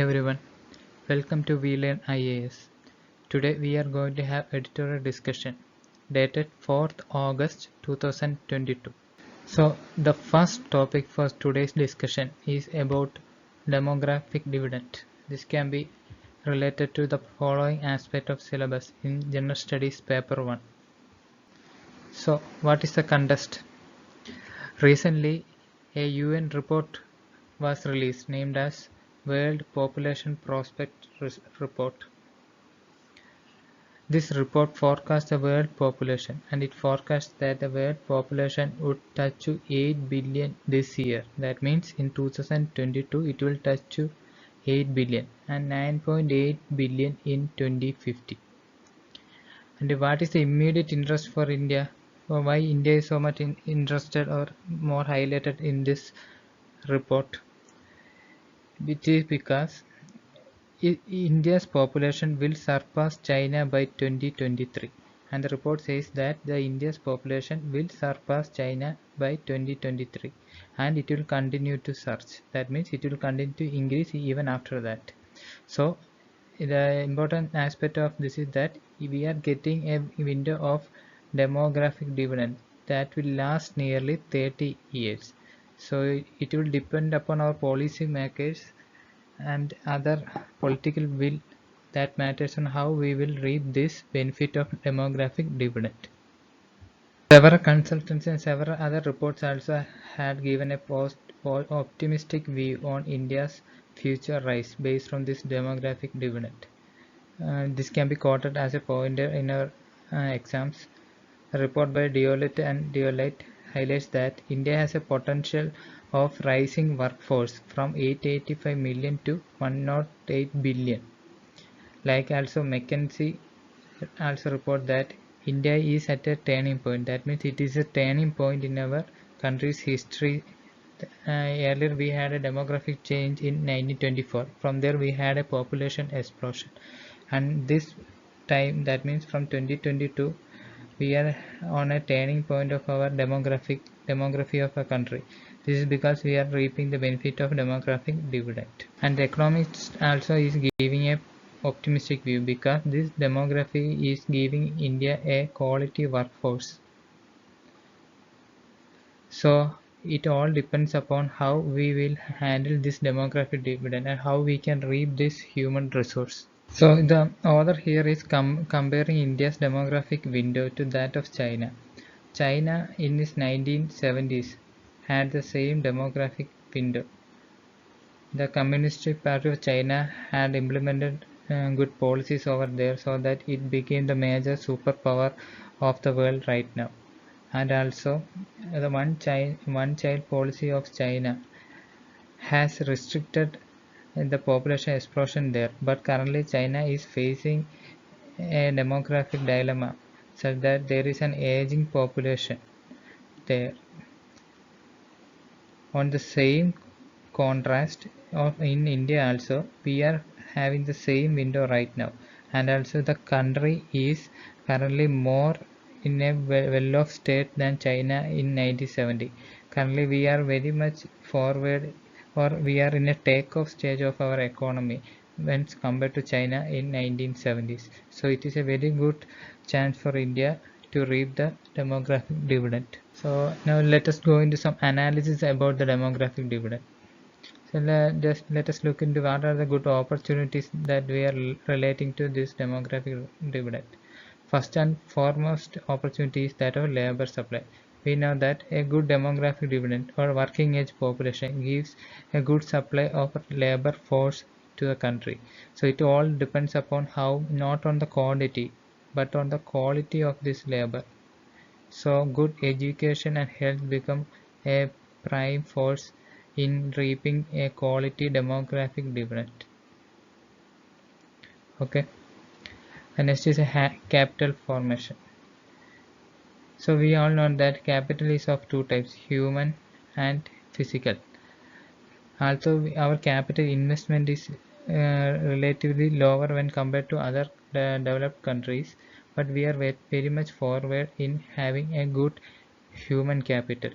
everyone, welcome to We Learn IAS. Today we are going to have editorial discussion dated 4th August 2022. So the first topic for today's discussion is about demographic dividend. This can be related to the following aspect of syllabus in General Studies paper 1. So what is the context? Recently a UN report was released named as World Population Prospect Report. This report forecasts the world population, and it forecasts that the world population would touch to 8 billion this year. That means in 2022 it will touch to 8 billion and 9.8 billion in 2050. And what is the immediate interest for India, or why India is so much interested or more highlighted in this report? It is because India's population will surpass China by 2023, and the report says that the India's population will surpass China by 2023, and it will continue to surge. That means it will continue to increase even after that. So the important aspect of this is that we are getting a window of demographic dividend that will last nearly 30 years. So it will depend upon our policy makers and other political will that matters on how we will reap this benefit of demographic dividend. Several consultants and several other reports also had given a optimistic view on India's future rise based on this demographic dividend. This can be quoted as a pointer in our exams. A report by Deloitte highlights that India has a potential of rising workforce from 885 million to 108 billion. Like also McKinsey also report that India is at a turning point. That means it is a turning point in our country's history. Earlier we had a demographic change in 1924. From there we had a population explosion, and this time, that means from 2022, we are on a turning point of our demography of a country. This is because we are reaping the benefit of demographic dividend, and the economists also is giving a optimistic view because this demography is giving India a quality workforce. So it all depends upon how we will handle this demographic dividend and how we can reap this human resource. So the author here is comparing India's demographic window to that of China. China in its 1970s had the same demographic window. The Communist Party of China had implemented good policies over there so that it became the major superpower of the world right now. And also the one child policy of China has restricted the population explosion there, but currently China is facing a demographic dilemma such that there is an aging population there. On the same contrast in India also, we are having the same window right now, and also the country is currently more in a well-off state than China in 1970. Currently we are very much forward, or we are in a take-off stage of our economy when compared to China in 1970s. So it is a very good chance for India to reap the demographic dividend. So now let us go into some analysis about the demographic dividend. So let us look into what are the good opportunities that we are relating to this demographic dividend. First and foremost opportunity is that of labor supply. We know that a good demographic dividend or working age population gives a good supply of labor force to the country. So it all depends upon how, not on the quantity but on the quality of this labor. So good education and health become a prime force in reaping a quality demographic dividend. Okay, and next is a capital formation. So we all know that capital is of two types, human and physical. Also our capital investment is relatively lower when compared to other developed countries, but we are very much forward in having a good human capital,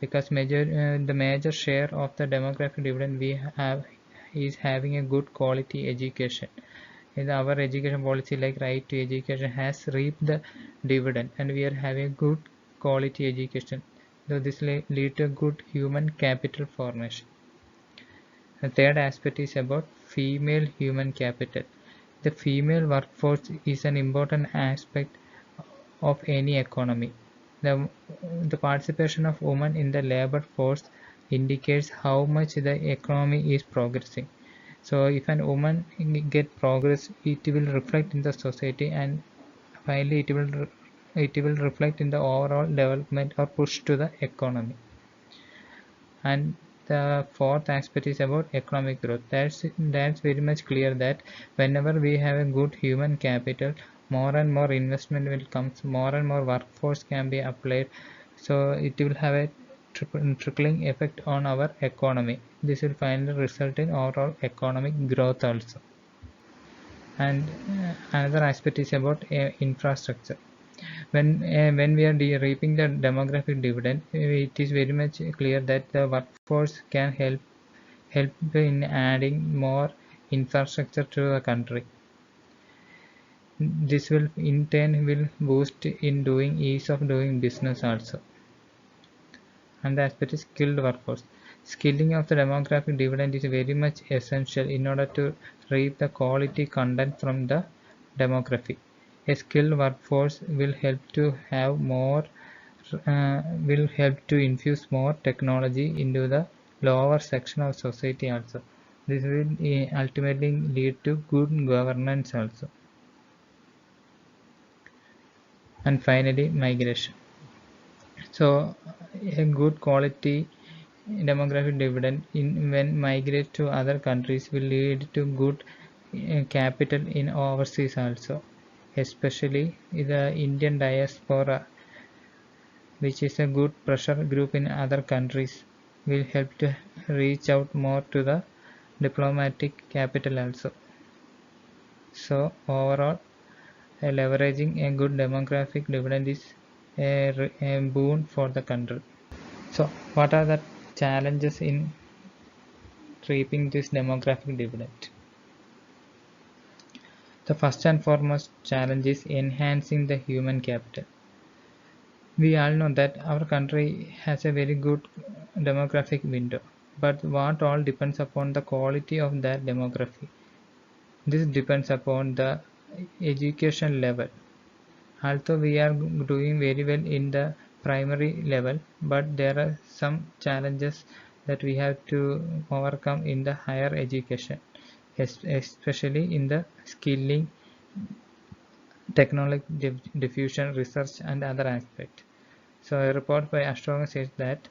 because the major share of the demographic dividend we have is having a good quality education. In our education policy like right to education has reaped the dividend, and we are having good quality education. So this lead to good human capital formation. The third aspect is about female human capital. The female workforce is an important aspect of any economy. The participation of women in the labor force indicates how much the economy is progressing. So if an woman get progress, it will reflect in the society, and finally it will reflect in the overall development or push to the economy. And the fourth aspect is about economic growth. That's very much clear that whenever we have a good human capital, more and more investment will come, more and more workforce can be applied, so it will have a trickling effect on our economy. This will finally result in overall economic growth also. And another aspect is about infrastructure. When we are reaping the demographic dividend, it is very much clear that the workforce can help in adding more infrastructure to the country. This will in turn will boost in doing ease of doing business also. And the aspect is skilled workforce. Skilling of the demographic dividend is very much essential in order to reap the quality content from the demography. A skilled workforce will help to have more, will help to infuse more technology into the lower section of society also. This will ultimately lead to good governance also. And finally, migration. So a good quality demographic dividend when migrate to other countries will lead to good capital in overseas also, especially the Indian diaspora, which is a good pressure group in other countries, will help to reach out more to the diplomatic capital also. So overall, leveraging a good demographic dividend is a boon for the country. So what are the challenges in reaping this demographic dividend? The first and foremost challenge is enhancing the human capital. We all know that our country has a very good demographic window, but what all depends upon the quality of that demography. This depends upon the education level. Although we are doing very well in the primary level, but there are some challenges that we have to overcome in the higher education, especially in the skilling, technology diffusion, research, and other aspects. So a report by Astronomer says that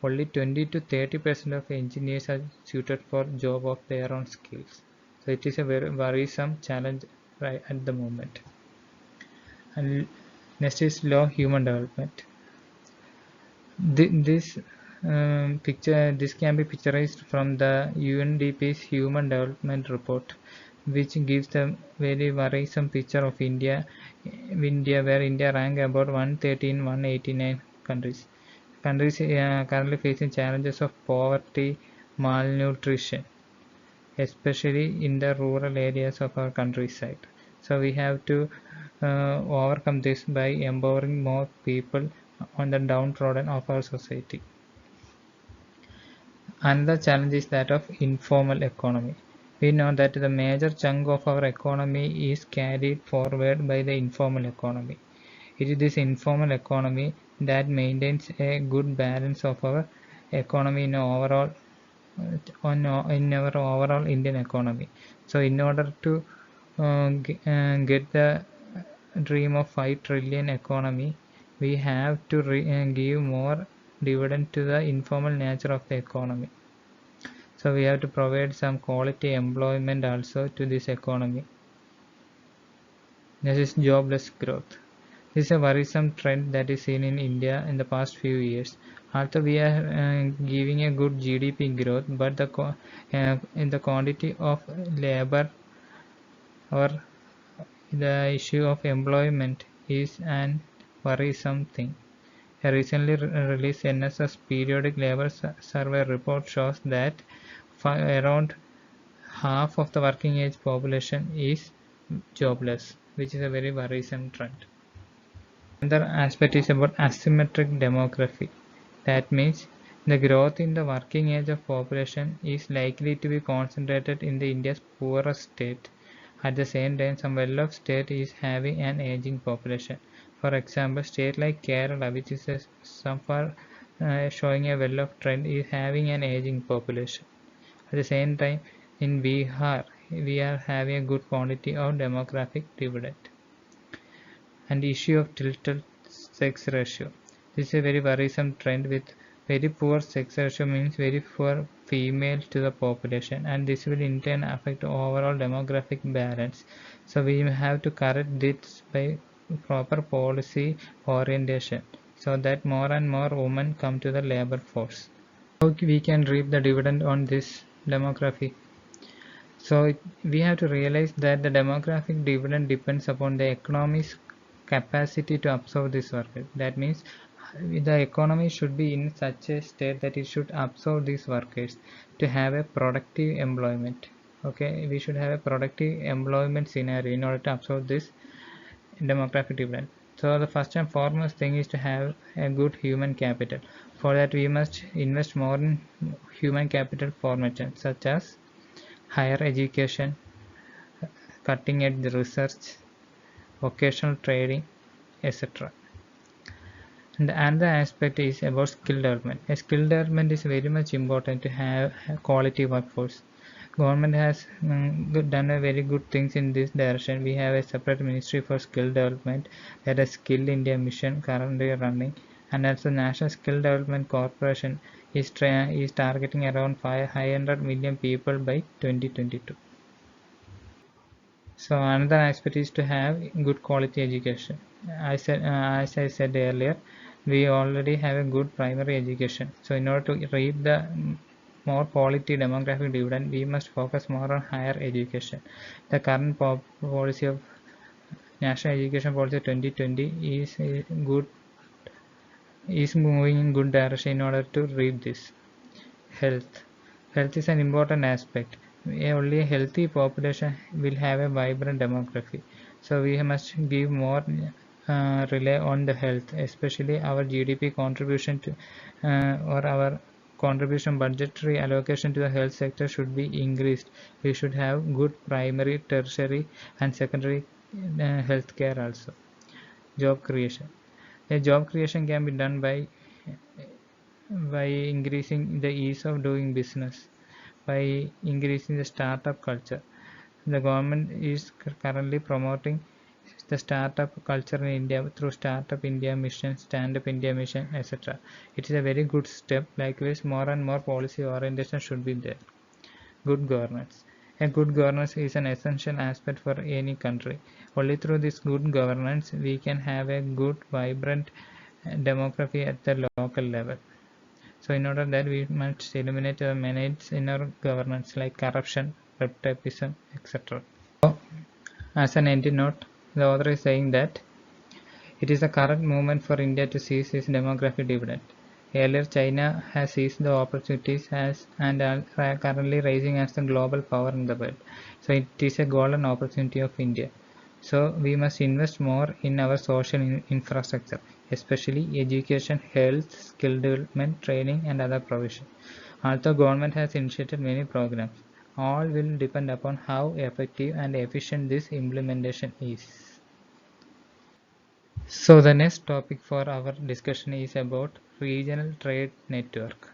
only 20 to 30% of engineers are suited for job of their own skills. So it is a very worrisome challenge right at the moment. And next is low human development. This this can be picturized from the UNDP's Human Development Report, which gives a very worrisome picture of India, where India ranks about 113, 189 countries. Countries currently facing challenges of poverty, malnutrition, especially in the rural areas of our countryside. So we have to overcome this by empowering more people on the downtrodden of our society. Another challenge is that of informal economy. We know that the major chunk of our economy is carried forward by the informal economy. It is this informal economy that maintains a good balance of our economy in overall in our overall Indian economy. So in order to get the dream of 5 trillion economy, we have to give more dividend to the informal nature of the economy. So we have to provide some quality employment also to this economy. This is jobless growth. This is a worrisome trend that is seen in India in the past few years. Although we are giving a good GDP growth, but in the quantity of labor or the issue of employment is an worrisome thing. A recently released NSS periodic labor survey report shows that around half of the working age population is jobless, which is a very worrisome trend. Another aspect is about asymmetric demography. That means the growth in the working age of population is likely to be concentrated in the India's poorest state. At the same time, some well-off state is having an aging population. For example, state like Kerala, which is some far showing a well-off trend, is having an aging population. At the same time, in Bihar, we are having a good quantity of demographic dividend. And the issue of tilted sex ratio. This is a very worrisome trend with very poor sex ratio means very poor female to the population, and this will in turn affect overall demographic balance. So we have to correct this by proper policy orientation so that more and more women come to the labor force. How we can reap the dividend on this demography? So we have to realize that the demographic dividend depends upon the economy's capacity to absorb this workers. That means the economy should be in such a state that it should absorb these workers to have a productive employment. Okay, we should have a productive employment scenario in order to absorb this demographic dividend. So the first and foremost thing is to have a good human capital. For that we must invest more in human capital formation such as higher education, cutting edge research, vocational training, etc. And another aspect is about skill development. A skill development is very much important to have a quality workforce. Government has done a very good things in this direction. We have a separate ministry for skill development, that is Skill India mission currently running, and also National Skill Development Corporation is targeting around 500 million people by 2022. So another aspect is to have good quality education. As I said earlier, we already have a good primary education. So in order to reap the more quality demographic dividend, we must focus more on higher education. The current policy of National Education Policy 2020 is moving in good direction in order to reap this. Health is an important aspect. Only a healthy population will have a vibrant demography. So we must give more rely on the health, especially our GDP contribution to or our contribution budgetary allocation to the health sector should be increased. We should have good primary, tertiary and secondary health care also. Job creation. A job creation can be done by increasing the ease of doing business, by increasing the startup culture. The government is currently promoting the startup culture in India through Startup India Mission, Stand Up India Mission, etc. It is a very good step. Likewise, more and more policy orientation should be there. Good governance. A good governance is an essential aspect for any country. Only through this good governance we can have a good, vibrant demography at the local level. So in order that we must eliminate or manage in our governance like corruption, nepotism, etc. So, as an end note, the author is saying that it is the current moment for India to seize its demographic dividend. Earlier, China has seized the opportunities and are currently rising as the global power in the world. So it is a golden opportunity of India. So we must invest more in our social infrastructure, especially education, health, skill development, training and other provision. Although government has initiated many programs, all will depend upon how effective and efficient this implementation is. So the next topic for our discussion is about regional trade network.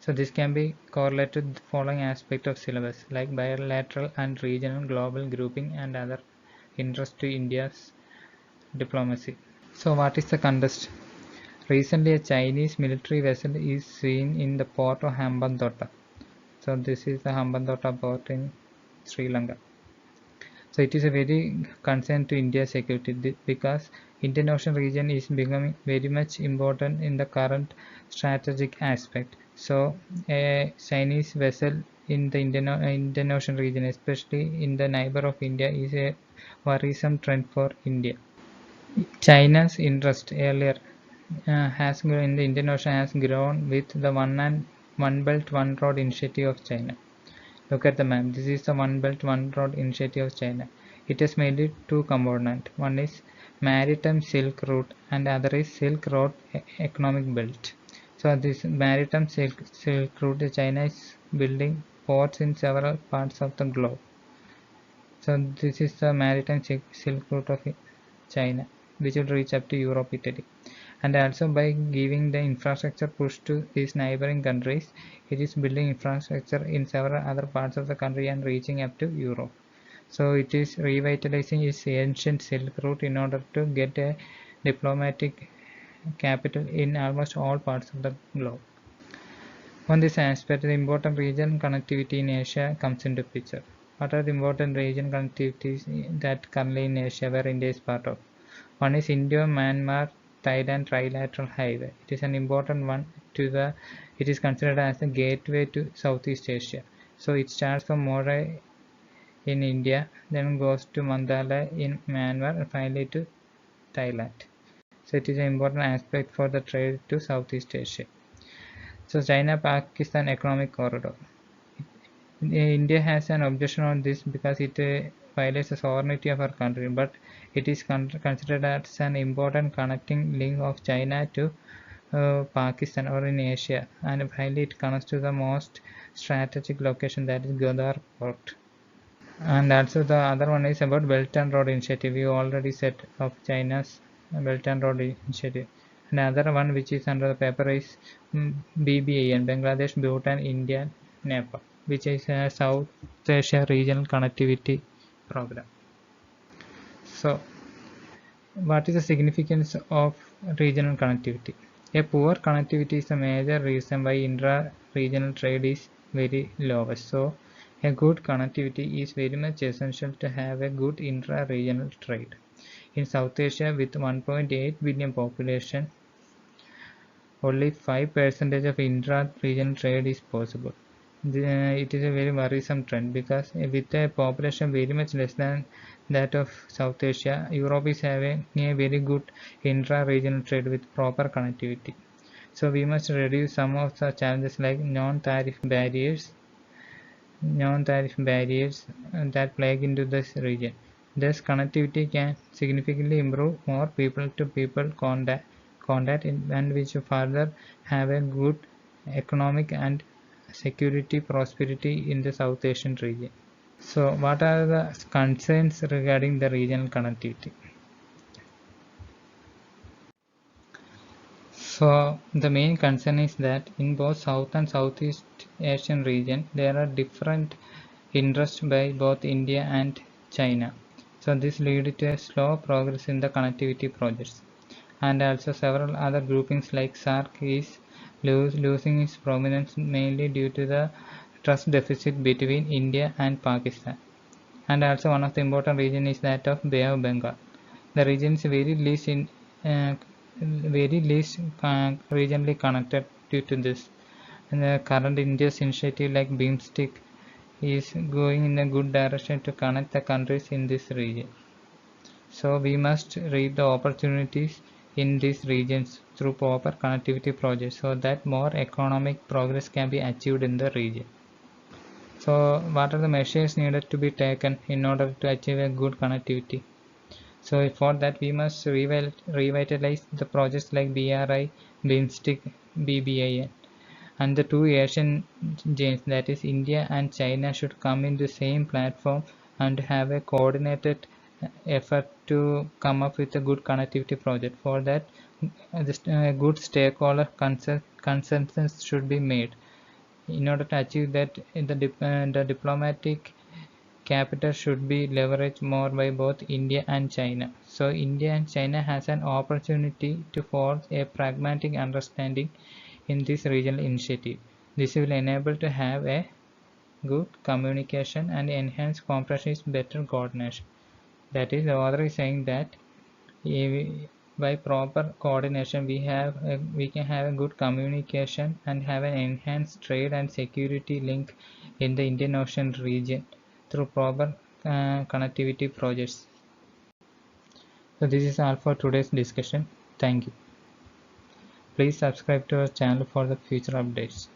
So this can be correlated with the following aspect of syllabus like bilateral and regional global grouping and other interest to India's diplomacy. So what is the context? Recently a Chinese military vessel is seen in the port of Hambantota. So this is the Hambantota port in Sri Lanka. So it is a very concern to India's security because Indian Ocean region is becoming very much important in the current strategic aspect. So a Chinese vessel in the Indian Ocean region, especially in the neighbor of India, is a worrisome trend for India. China's interest earlier has grown in the Indian Ocean has grown with the One Belt One Road initiative of China. Look at the map. This is the One Belt One Road initiative of China. It has mainly two components. One is Maritime Silk Route and other is Silk Road Economic Belt. So this Maritime Silk Route, China is building ports in several parts of the globe. So this is the Maritime Silk Route of China, which will reach up to Europe, Italy. And also by giving the infrastructure push to these neighboring countries, it is building infrastructure in several other parts of the country and reaching up to Europe. So it is revitalizing its ancient Silk Route in order to get a diplomatic capital in almost all parts of the globe. On this aspect, the important region connectivity in Asia comes into picture. What are the important region connectivities that currently in Asia where India is part of? One is Indo-Myanmar Thailand Trilateral Highway. It is an important one it is considered as the gateway to Southeast Asia. So it starts from Moray in India, then goes to Mandalay in Myanmar and finally to Thailand. So it is an important aspect for the trade to Southeast Asia. So China-Pakistan Economic Corridor. India has an objection on this because it violates the sovereignty of our country, but it is considered as an important connecting link of China to Pakistan or in Asia, and finally it connects to the most strategic location, that is Gwadar Port. And also the other one is about Belt and Road Initiative. We already said of China's Belt and Road Initiative. Another one which is under the paper is BBAN, Bangladesh, Bhutan, India, Nepal, which is a South Asia Regional Connectivity Program. So, what is the significance of regional connectivity? A poor connectivity is a major reason why intra-regional trade is very lowest. So, a good connectivity is very much essential to have a good intra-regional trade. In South Asia, with 1.8 billion population, only 5% of intra-regional trade is possible. It is a very worrisome trend because with a population very much less than that of South Asia, Europe is having a very good intra-regional trade with proper connectivity. So we must reduce some of the challenges like non-tariff barriers that plague into this region. Thus, connectivity can significantly improve more people-to-people contact and which further have a good economic and security prosperity in the South Asian region. So, what are the concerns regarding the regional connectivity? So, the main concern is that in both South and Southeast Asian region, there are different interests by both India and China. So, this leads to a slow progress in the connectivity projects. And also several other groupings like SAARC is losing its prominence mainly due to the trust deficit between India and Pakistan. And also one of the important region is that of Bay of Bengal. The region is regionally connected due to this. And the current India's initiative like BIMSTEC is going in a good direction to connect the countries in this region. So we must reap the opportunities in these regions through proper connectivity projects so that more economic progress can be achieved in the region. So what are the measures needed to be taken in order to achieve a good connectivity? So for that we must revitalize the projects like BRI, BIMSTEC, BBAN, and the two Asian giants, that is India and China, should come in the same platform and have a coordinated effort to come up with a good connectivity project. For that, a good stakeholder consensus should be made. In order to achieve that, the diplomatic capital should be leveraged more by both India and China. So India and China has an opportunity to forge a pragmatic understanding in this regional initiative. This will enable to have a good communication and enhance comprehensive better coordination. That is, the author is saying that by proper coordination we can have a good communication and have an enhanced trade and security link in the Indian Ocean region through proper connectivity projects. So this is all for today's discussion. Thank you. Please subscribe to our channel for the future updates.